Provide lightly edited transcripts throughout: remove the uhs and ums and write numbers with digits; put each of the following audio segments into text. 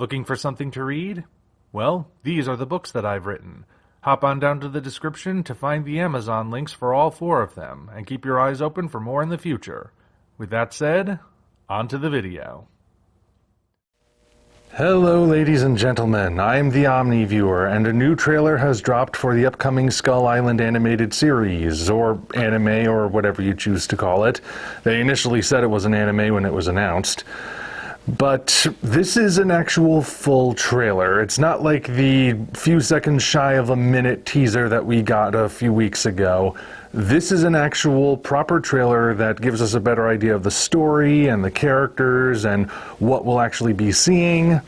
Looking for something to read? Well, these are the books that I've written. Hop on down to the description to find the Amazon links for all 4 of them, and keep your eyes open for more in the future. With that said, on to the video. Hello ladies and gentlemen, I'm the Omni viewer, and a new trailer has dropped for the upcoming Skull Island animated series, or anime, or whatever you choose to call it. They initially said it was an anime when it was announced. But this is an actual full trailer. It's not like the few seconds shy of a minute teaser that we got a few weeks ago. This is an actual proper trailer that gives us a better idea of the story and the characters and what we'll actually be seeing.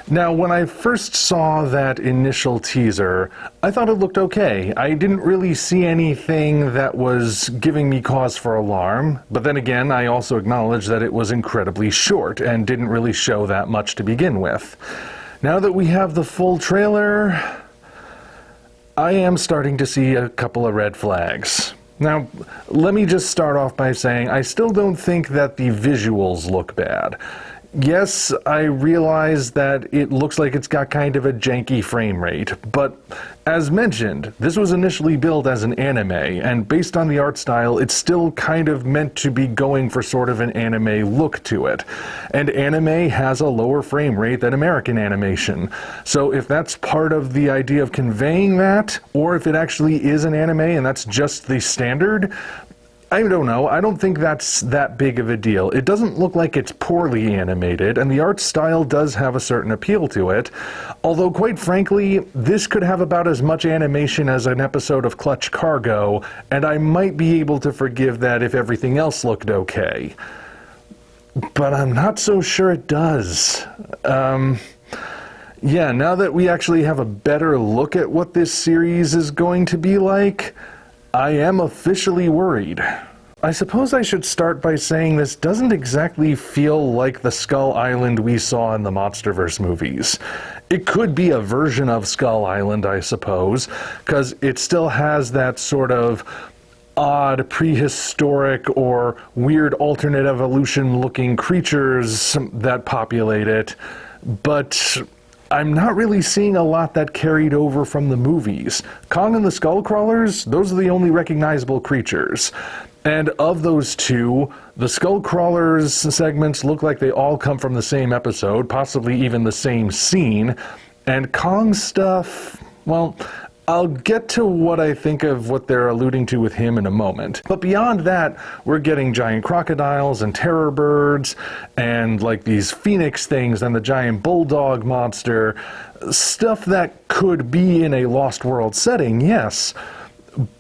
Now, when I first saw that initial teaser, I thought it looked okay. I didn't really see anything that was giving me cause for alarm, but then again, I also acknowledge that it was incredibly short and didn't really show that much to begin with. Now that we have the full trailer, I am starting to see a couple of red flags. Now, let me just start off by saying I still don't think that the visuals look bad. Yes, I realize that it looks like it's got kind of a janky frame rate, but as mentioned, this was initially billed as an anime, and based on the art style, it's still kind of meant to be going for sort of an anime look to it. And anime has a lower frame rate than American animation. So if that's part of the idea of conveying that, or if it actually is an anime and that's just the standard, I don't know. I don't think that's that big of a deal. It doesn't look like it's poorly animated, and the art style does have a certain appeal to it. Although, quite frankly, this could have about as much animation as an episode of Clutch Cargo, and I might be able to forgive that if everything else looked okay. But I'm not so sure it does. Yeah, now that we actually have a better look at what this series is going to be like, I am officially worried. I suppose I should start by saying this doesn't exactly feel like the Skull Island we saw in the MonsterVerse movies. It could be a version of Skull Island, I suppose, because it still has that sort of odd prehistoric or weird alternate evolution looking creatures that populate it, but I'm not really seeing a lot that carried over from the movies. Kong and the Skullcrawlers, those are the only recognizable creatures. And of those two, the Skullcrawlers segments look like they all come from the same episode, possibly even the same scene. And Kong's stuff, well, I'll get to what I think of what they're alluding to with him in a moment. But beyond that, we're getting giant crocodiles and terror birds and like these phoenix things and the giant bulldog monster. Stuff that could be in a Lost World setting, yes.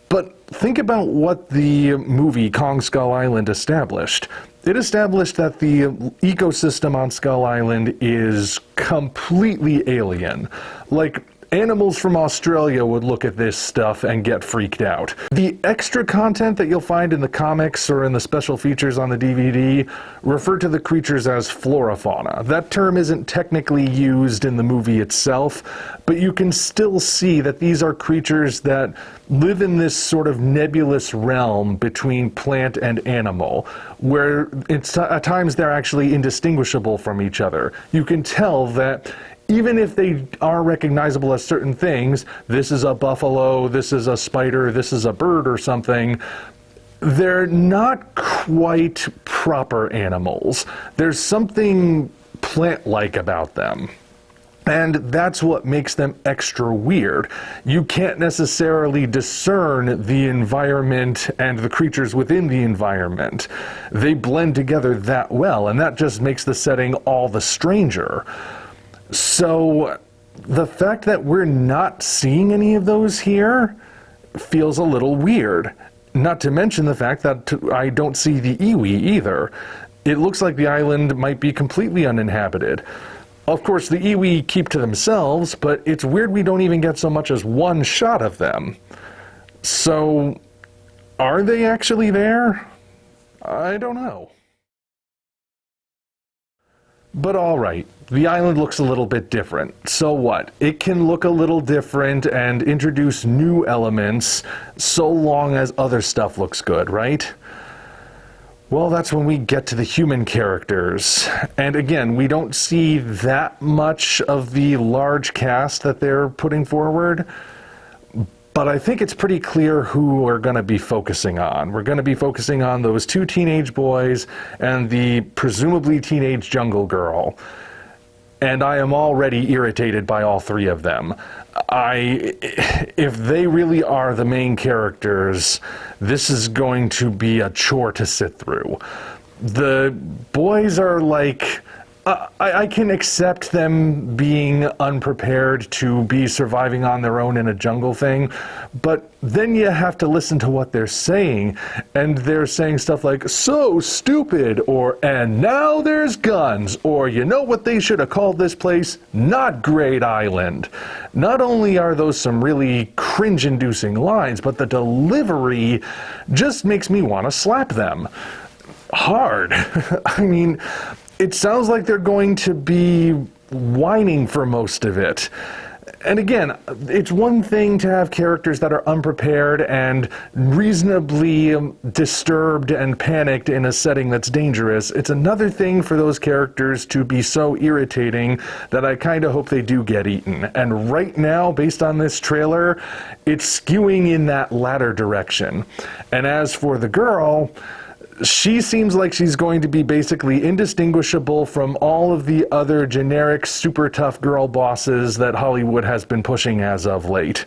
But think about what the movie Kong Skull Island established. It established that the ecosystem on Skull Island is completely alien. Like, animals from Australia would look at this stuff and get freaked out. The extra content that you'll find in the comics or in the special features on the DVD refer to the creatures as flora-fauna. That term isn't technically used in the movie itself, but you can still see that these are creatures that live in this sort of nebulous realm between plant and animal, where at times they're actually indistinguishable from each other. You can tell that even if they are recognizable as certain things, this is a buffalo, this is a spider, this is a bird or something, they're not quite proper animals. There's something plant-like about them. And that's what makes them extra weird. You can't necessarily discern the environment and the creatures within the environment. They blend together that well, and that just makes the setting all the stranger. So the fact that we're not seeing any of those here feels a little weird. Not to mention the fact that I don't see the iwi either. It looks like the island might be completely uninhabited. Of course, the iwi keep to themselves, but it's weird we don't even get so much as one shot of them. So, are they actually there? I don't know. But alright, the island looks a little bit different. So what? It can look a little different and introduce new elements so long as other stuff looks good, right? Well, that's when we get to the human characters. And again, we don't see that much of the large cast that they're putting forward. But I think it's pretty clear who we're going to be focusing on. We're going to be focusing on those two teenage boys and the presumably teenage jungle girl. And I am already irritated by all three of them. If they really are the main characters, this is going to be a chore to sit through. The boys are like... I can accept them being unprepared to be surviving on their own in a jungle thing, but then you have to listen to what they're saying, and they're saying stuff like, "So stupid," or "and now there's guns," or "you know what they should have called this place? Not Great Island." Not only are those some really cringe-inducing lines, but the delivery just makes me want to slap them. Hard. I mean... It sounds like they're going to be whining for most of it. And again, it's one thing to have characters that are unprepared and reasonably disturbed and panicked in a setting that's dangerous. It's another thing for those characters to be so irritating that I kind of hope they do get eaten. And right now, based on this trailer, it's skewing in that latter direction. And as for the girl... she seems like she's going to be basically indistinguishable from all of the other generic super tough girl bosses that Hollywood has been pushing as of late,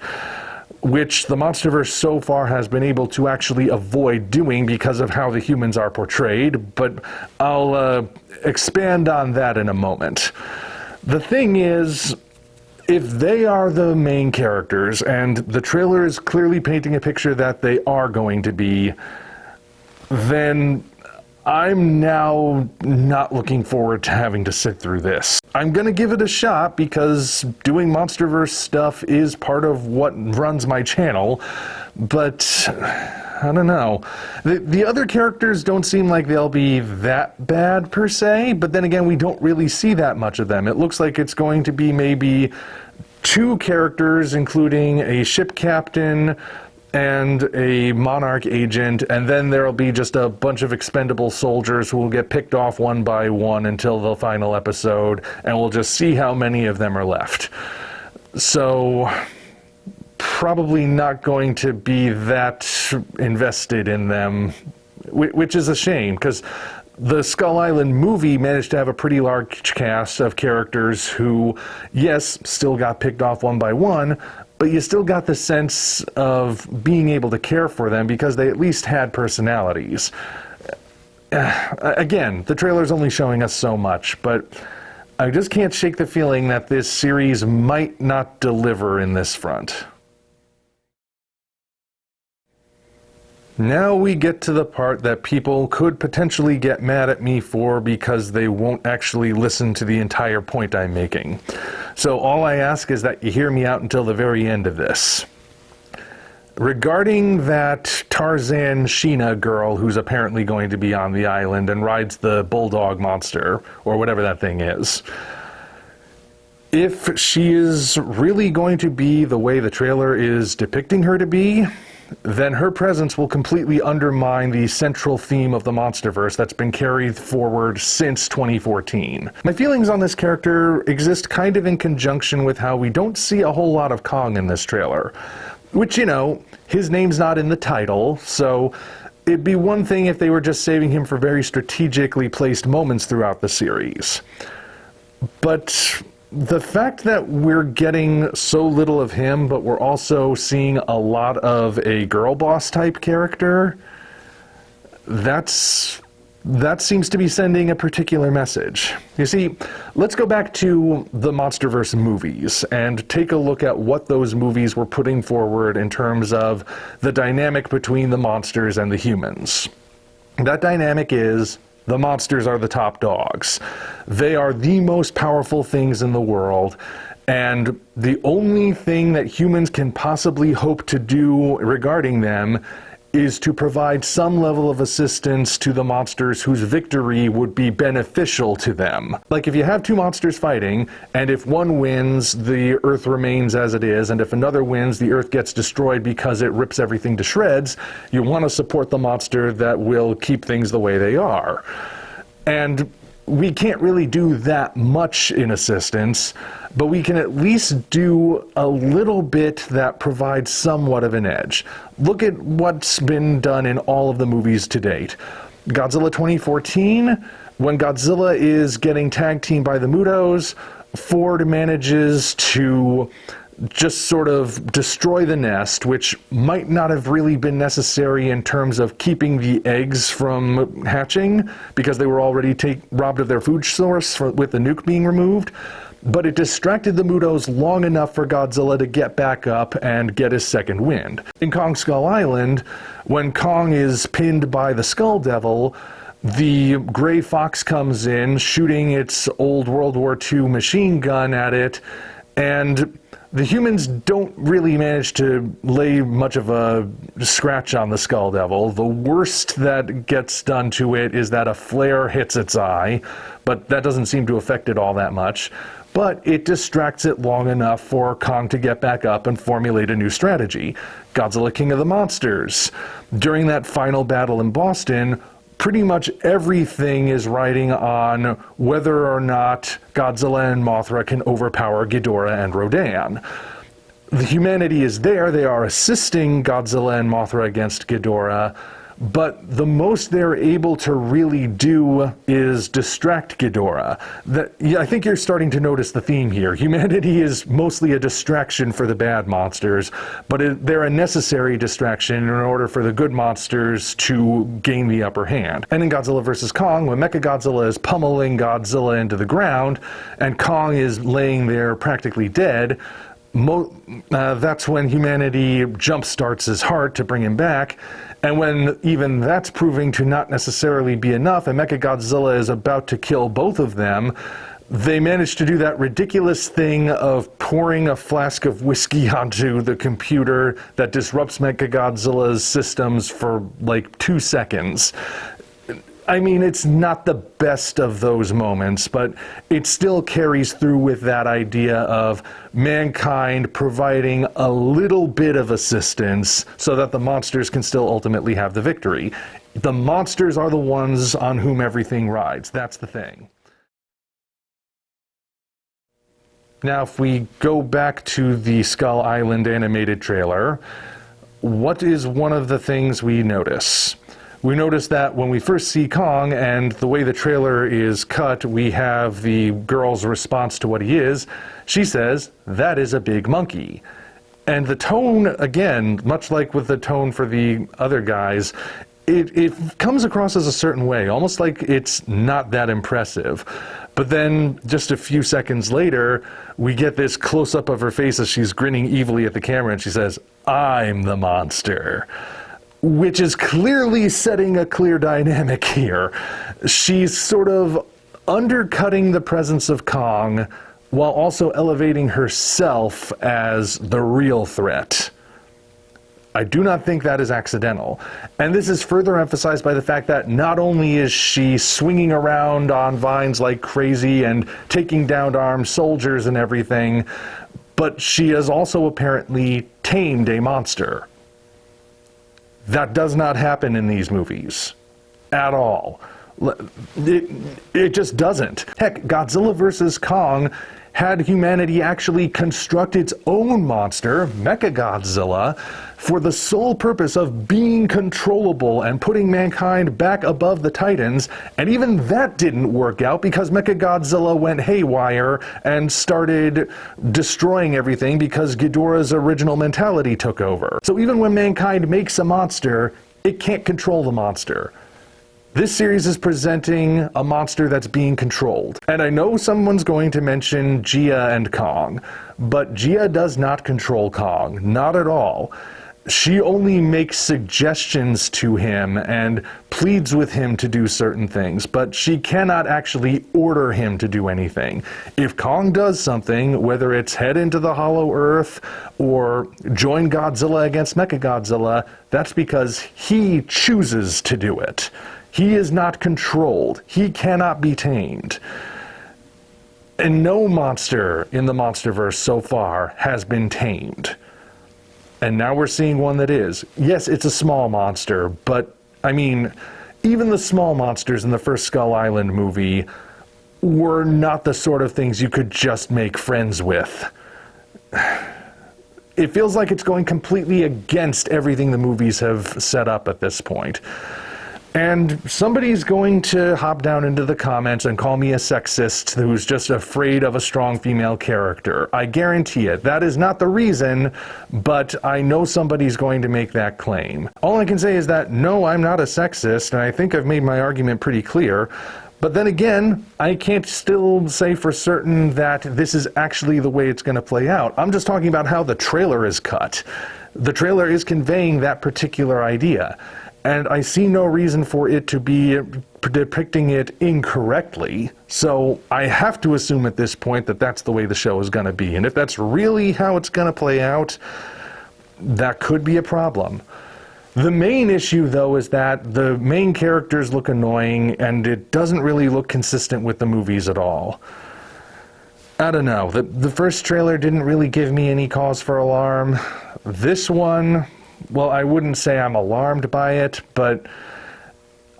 which the MonsterVerse so far has been able to actually avoid doing because of how the humans are portrayed, but I'll expand on that in a moment. The thing is, if they are the main characters, and the trailer is clearly painting a picture that they are going to be, then I'm now not looking forward to having to sit through this. I'm gonna give it a shot because doing MonsterVerse stuff is part of what runs my channel, but I don't know. The other characters don't seem like they'll be that bad per se, but then again, we don't really see that much of them. It looks like it's going to be maybe two characters, including a ship captain, and a Monarch agent, and then there'll be just a bunch of expendable soldiers who will get picked off one by one until the final episode, and we'll just see how many of them are left. So, probably not going to be that invested in them, which is a shame, because the Skull Island movie managed to have a pretty large cast of characters who, yes, still got picked off one by one, but you still got the sense of being able to care for them because they at least had personalities. Again, the trailer's only showing us so much, but I just can't shake the feeling that this series might not deliver in this front. Now we get to the part that people could potentially get mad at me for because they won't actually listen to the entire point I'm making. So all I ask is that you hear me out until the very end of this. Regarding that Tarzan Sheena girl who's apparently going to be on the island and rides the bulldog monster, or whatever that thing is, if she is really going to be the way the trailer is depicting her to be, then her presence will completely undermine the central theme of the MonsterVerse that's been carried forward since 2014. My feelings on this character exist kind of in conjunction with how we don't see a whole lot of Kong in this trailer. Which, you know, his name's not in the title, so it'd be one thing if they were just saving him for very strategically placed moments throughout the series. But the fact that we're getting so little of him, but we're also seeing a lot of a girl boss type character, that seems to be sending a particular message. You see, let's go back to the MonsterVerse movies and take a look at what those movies were putting forward in terms of the dynamic between the monsters and the humans. That dynamic is the monsters are the top dogs. They are the most powerful things in the world, and the only thing that humans can possibly hope to do regarding them is to provide some level of assistance to the monsters whose victory would be beneficial to them. Like if you have two monsters fighting, and if one wins, the Earth remains as it is, and if another wins, the Earth gets destroyed because it rips everything to shreds, you want to support the monster that will keep things the way they are. And we can't really do that much in assistance, but we can at least do a little bit that provides somewhat of an edge. Look at what's been done in all of the movies to date. Godzilla 2014, when Godzilla is getting tag teamed by the Mutos, Ford manages to just sort of destroy the nest, which might not have really been necessary in terms of keeping the eggs from hatching, because they were already robbed of their food source with the nuke being removed. But it distracted the Mutos long enough for Godzilla to get back up and get his second wind. In Kong Skull Island, when Kong is pinned by the Skull Devil, the Gray Fox comes in, shooting its old World War II machine gun at it, and the humans don't really manage to lay much of a scratch on the Skull Devil. The worst that gets done to it is that a flare hits its eye, but that doesn't seem to affect it all that much. But it distracts it long enough for Kong to get back up and formulate a new strategy. Godzilla King of the Monsters. During that final battle in Boston, pretty much everything is riding on whether or not Godzilla and Mothra can overpower Ghidorah and Rodan. The humanity is there, they are assisting Godzilla and Mothra against Ghidorah, but the most they're able to really do is distract Ghidorah. I think you're starting to notice the theme here. Humanity is mostly a distraction for the bad monsters, but they're a necessary distraction in order for the good monsters to gain the upper hand. And in Godzilla vs. Kong, when Mechagodzilla is pummeling Godzilla into the ground, and Kong is laying there practically dead, that's when humanity jump-starts his heart to bring him back. And when even that's proving to not necessarily be enough, and Mechagodzilla is about to kill both of them, they manage to do that ridiculous thing of pouring a flask of whiskey onto the computer that disrupts Mechagodzilla's systems for like 2 seconds. I mean, it's not the best of those moments, but it still carries through with that idea of mankind providing a little bit of assistance so that the monsters can still ultimately have the victory. The monsters are the ones on whom everything rides. That's the thing. Now, if we go back to the Skull Island animated trailer, what is one of the things we notice? We notice that when we first see Kong, and the way the trailer is cut, we have the girl's response to what he is. She says, "That is a big monkey." And the tone, again, much like with the tone for the other guys, it comes across as a certain way, almost like it's not that impressive. But then, just a few seconds later, we get this close-up of her face as she's grinning evilly at the camera, and she says, "I'm the monster." Which is clearly setting a clear dynamic here. She's sort of undercutting the presence of Kong while also elevating herself as the real threat. I do not think that is accidental. And this is further emphasized by the fact that not only is she swinging around on vines like crazy and taking down armed soldiers and everything, but she has also apparently tamed a monster. That does not happen in these movies. At all. It just doesn't. Heck, Godzilla vs. Kong had humanity actually construct its own monster, Mechagodzilla, for the sole purpose of being controllable and putting mankind back above the Titans, and even that didn't work out because Mechagodzilla went haywire and started destroying everything because Ghidorah's original mentality took over. So even when mankind makes a monster, it can't control the monster. This series is presenting a monster that's being controlled. And I know someone's going to mention Gia and Kong, but Gia does not control Kong, not at all. She only makes suggestions to him and pleads with him to do certain things, but she cannot actually order him to do anything. If Kong does something, whether it's head into the Hollow Earth or join Godzilla against Mechagodzilla, that's because he chooses to do it. He is not controlled. He cannot be tamed. And no monster in the MonsterVerse so far has been tamed. And now we're seeing one that is. Yes, it's a small monster, but, I mean, even the small monsters in the first Skull Island movie were not the sort of things you could just make friends with. It feels like it's going completely against everything the movies have set up at this point. And somebody's going to hop down into the comments and call me a sexist who's just afraid of a strong female character. I guarantee it. That is not the reason, but I know somebody's going to make that claim. All I can say is that, no, I'm not a sexist, and I think I've made my argument pretty clear. But then again, I can't still say for certain that this is actually the way it's going to play out. I'm just talking about how the trailer is cut. The trailer is conveying that particular idea. And I see no reason for it to be depicting it incorrectly. So I have to assume at this point that that's the way the show is going to be. And if that's really how it's going to play out, that could be a problem. The main issue, though, is that the main characters look annoying, and it doesn't really look consistent with the movies at all. I don't know. The first trailer didn't really give me any cause for alarm. This one, well, I wouldn't say I'm alarmed by it, but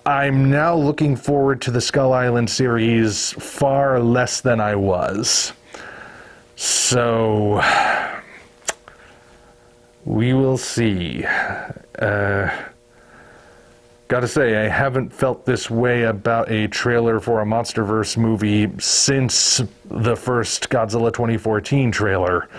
I'm now looking forward to the Skull Island series far less than I was. So, we will see. Gotta say, I haven't felt this way about a trailer for a MonsterVerse movie since the first Godzilla 2014 trailer.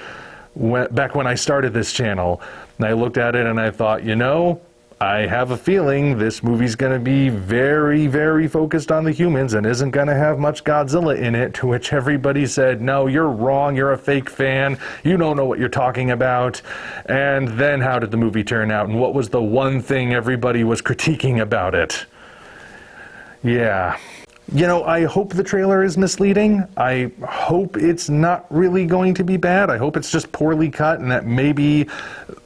Back when I started this channel, and I looked at it and I thought, you know, I have a feeling this movie's going to be very, very focused on the humans and isn't going to have much Godzilla in it, to which everybody said, no, you're wrong, you're a fake fan, you don't know what you're talking about. And then how did the movie turn out, and what was the one thing everybody was critiquing about it? Yeah. You know, I hope the trailer is misleading. I hope it's not really going to be bad. I hope it's just poorly cut and that maybe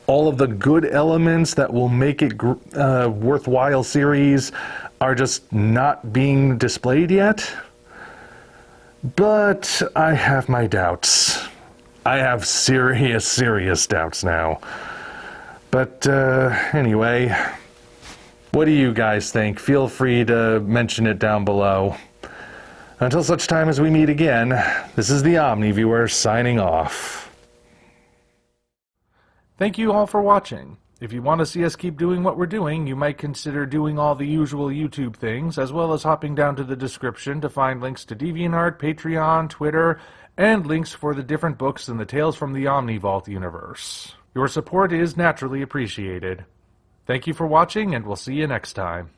all of the good elements that will make it worthwhile series are just not being displayed yet. But I have my doubts. I have serious, serious doubts now. But anyway, what do you guys think? Feel free to mention it down below. Until such time as we meet again, this is the Omni Viewer signing off. Thank you all for watching. If you want to see us keep doing what we're doing, you might consider doing all the usual YouTube things, as well as hopping down to the description to find links to DeviantArt, Patreon, Twitter, and links for the different books in the Tales from the Omni Vault universe. Your support is naturally appreciated. Thank you for watching, and we'll see you next time.